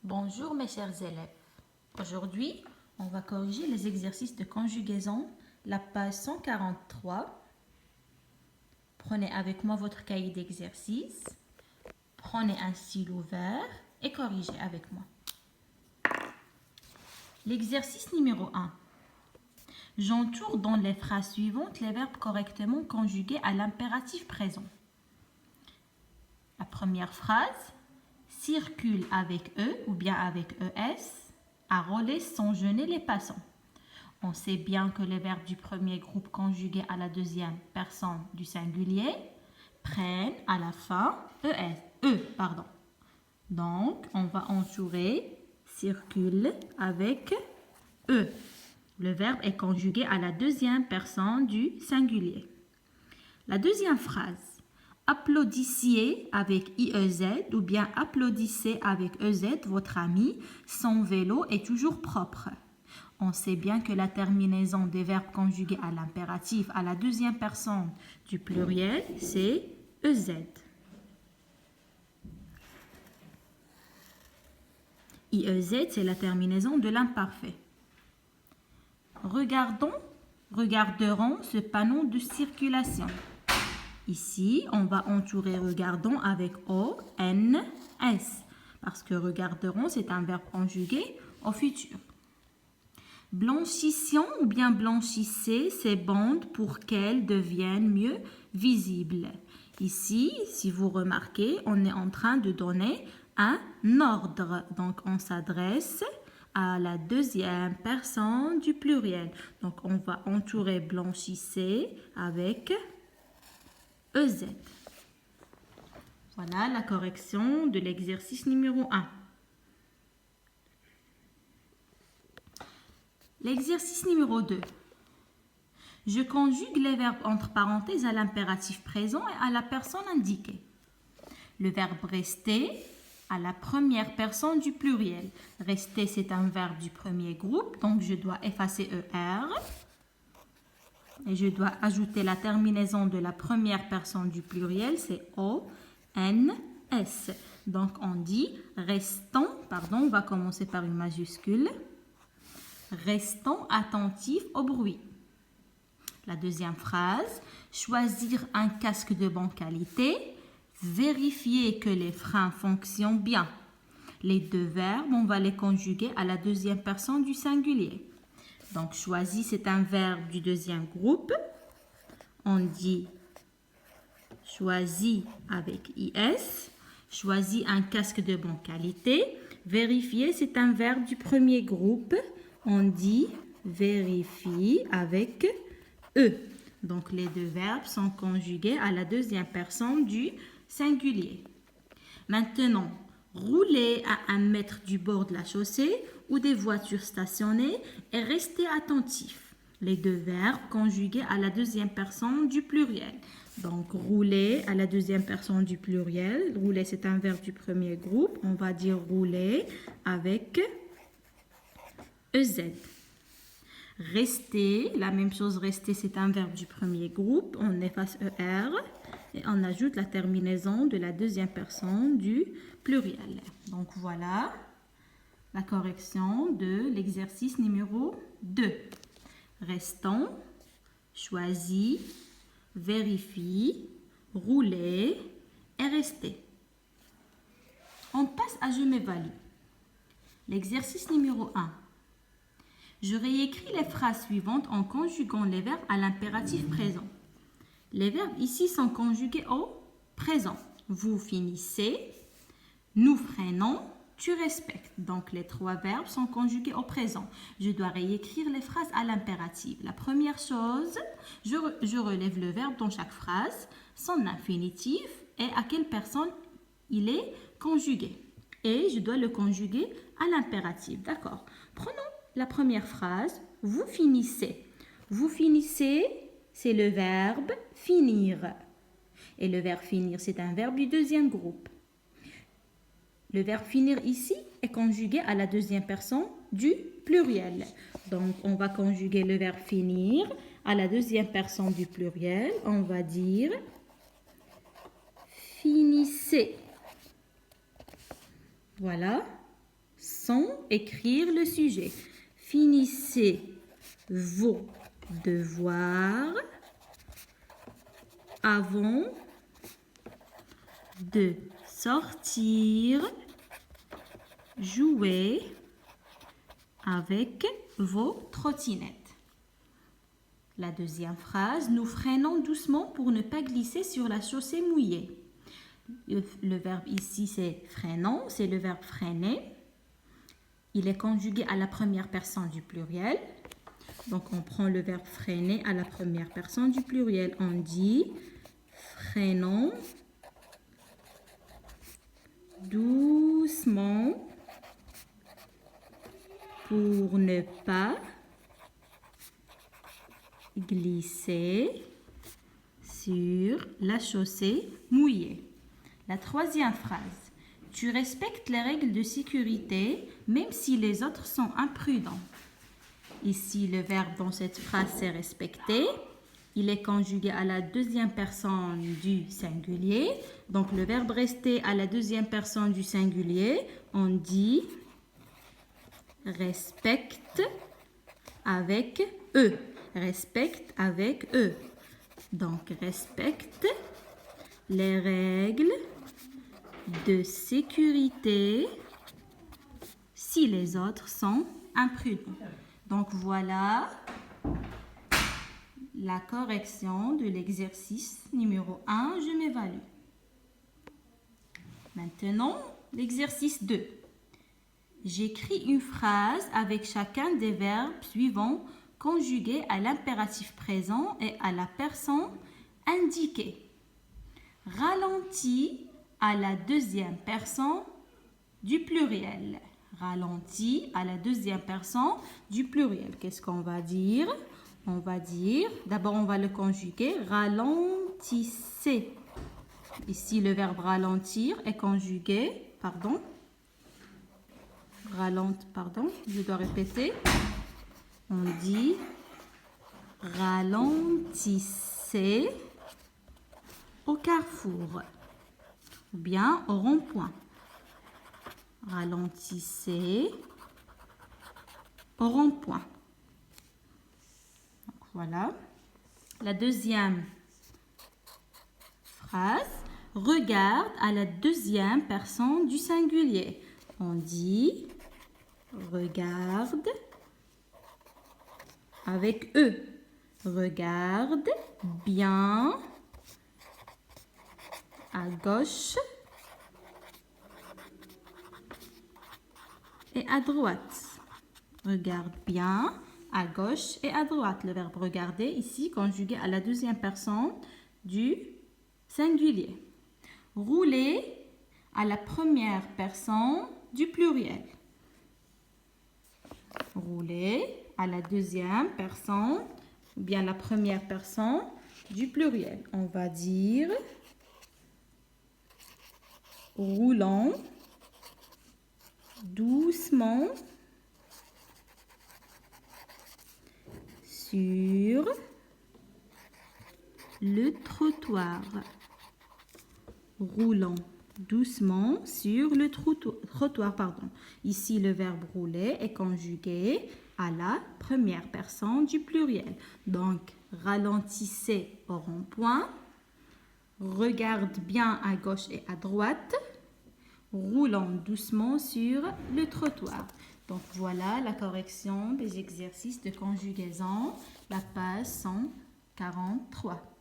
Bonjour mes chers élèves. Aujourd'hui, on va corriger les exercices de conjugaison, la page 143. Prenez avec moi votre cahier d'exercice, prenez un stylo vert et corrigez avec moi. L'exercice numéro 1. J'entoure dans les phrases suivantes les verbes correctement conjugués à l'impératif présent. La première phrase, circule avec E ou bien avec ES, à rouler sans gêner les passants. On sait bien que les verbes du premier groupe conjugués à la deuxième personne du singulier prennent à la fin E. Donc, on va entourer circule avec E. Le verbe est conjugué à la deuxième personne du singulier. La deuxième phrase, applaudissiez avec IEZ ou bien applaudissez avec EZ votre ami, son vélo est toujours propre. On sait bien que la terminaison des verbes conjugués à l'impératif à la deuxième personne du pluriel, c'est EZ. IEZ, c'est la terminaison de l'imparfait. Regarderons ce panneau de circulation. Ici, on va entourer regardons avec O, N, S. Parce que regarderons, c'est un verbe conjugué au futur. Blanchissons ou bien blanchissez ces bandes pour qu'elles deviennent mieux visibles. Ici, si vous remarquez, on est en train de donner un ordre. Donc, on s'adresse à la deuxième personne du pluriel. Donc, on va entourer blanchissez avec EZ. Voilà la correction de l'exercice numéro 1. L'exercice numéro 2. Je conjugue les verbes entre parenthèses à l'impératif présent et à la personne indiquée. Le verbe rester à la première personne du pluriel. Rester, c'est un verbe du premier groupe, donc je dois effacer ER. Et je dois ajouter la terminaison de la première personne du pluriel, c'est O, N, S. Donc on dit restons, on va commencer par une majuscule. Restons attentifs au bruit. La deuxième phrase, choisir un casque de bonne qualité, vérifier que les freins fonctionnent bien. Les deux verbes, on va les conjuguer à la deuxième personne du singulier. Donc, choisis, c'est un verbe du deuxième groupe. On dit choisis avec IS. Choisis un casque de bonne qualité. Vérifier, c'est un verbe du premier groupe. On dit vérifie avec E. Donc, les deux verbes sont conjugués à la deuxième personne du singulier. Maintenant, rouler à 1 mètre du bord de la chaussée ou des voitures stationnées et rester attentif. Les deux verbes conjugués à la deuxième personne du pluriel. Donc, rouler à la deuxième personne du pluriel. Rouler, c'est un verbe du premier groupe. On va dire rouler avec EZ. Rester, la même chose, rester, c'est un verbe du premier groupe. On efface ER et on ajoute la terminaison de la deuxième personne du pluriel. Donc, voilà la correction de l'exercice numéro 2. Restons, choisis, vérifie, rouler et rester. On passe à je m'évalue. L'exercice numéro 1. Je réécris les phrases suivantes en conjuguant les verbes à l'impératif présent. Les verbes ici sont conjugués au présent. Vous finissez, nous freinons, tu respectes. Donc, les trois verbes sont conjugués au présent. Je dois réécrire les phrases à l'impératif. La première chose, je relève le verbe dans chaque phrase, son infinitif et à quelle personne il est conjugué. Et je dois le conjuguer à l'impératif. D'accord. Prenons la première phrase. Vous finissez. Vous finissez, c'est le verbe finir. Et le verbe finir, c'est un verbe du deuxième groupe. Le verbe finir ici est conjugué à la deuxième personne du pluriel. Donc, on va conjuguer le verbe finir à la deuxième personne du pluriel. On va dire finissez. Voilà sans écrire le sujet. Finissez vos devoirs avant de sortir jouer avec vos trottinettes. La deuxième phrase, nous freinons doucement pour ne pas glisser sur la chaussée mouillée. Le verbe ici, c'est freinons, c'est le verbe freiner. Il est conjugué à la première personne du pluriel. Donc, on prend le verbe freiner à la première personne du pluriel. On dit freinons doucement pour ne pas glisser sur la chaussée mouillée. La troisième phrase. Tu respectes les règles de sécurité même si les autres sont imprudents. Ici, le verbe dans cette phrase, c'est respecter. Il est conjugué à la deuxième personne du singulier. Donc, le verbe rester à la deuxième personne du singulier, on dit respecte avec eux. Respecte avec eux. Donc, respecte les règles de sécurité si les autres sont imprudents. Donc, voilà la correction de l'exercice numéro 1, je m'évalue. Maintenant, l'exercice 2. J'écris une phrase avec chacun des verbes suivants conjugués à l'impératif présent et à la personne indiquée. Ralentis à la deuxième personne du pluriel. Ralentis à la deuxième personne du pluriel. Qu'est-ce qu'on va dire? On va dire, d'abord on va le conjuguer, ralentissez. Ici le verbe ralentir est conjugué, je dois répéter. On dit ralentissez au carrefour ou bien au rond-point. Ralentissez au rond-point. Voilà. La deuxième phrase, regarde à la deuxième personne du singulier. On dit regarde avec eux. Regarde bien à gauche et à droite. Regarde bien à gauche et à droite. Le verbe regarder ici conjugué à la deuxième personne du singulier. Rouler à la première personne du pluriel. Rouler à la deuxième personne ou bien la première personne du pluriel. On va dire roulant doucement sur le trottoir. Roulant doucement sur le trottoir. Ici, le verbe rouler est conjugué à la première personne du pluriel. Donc, ralentissez au rond-point. Regarde bien à gauche et à droite. Roulant doucement sur le trottoir. Donc, voilà la correction des exercices de conjugaison, la page 143.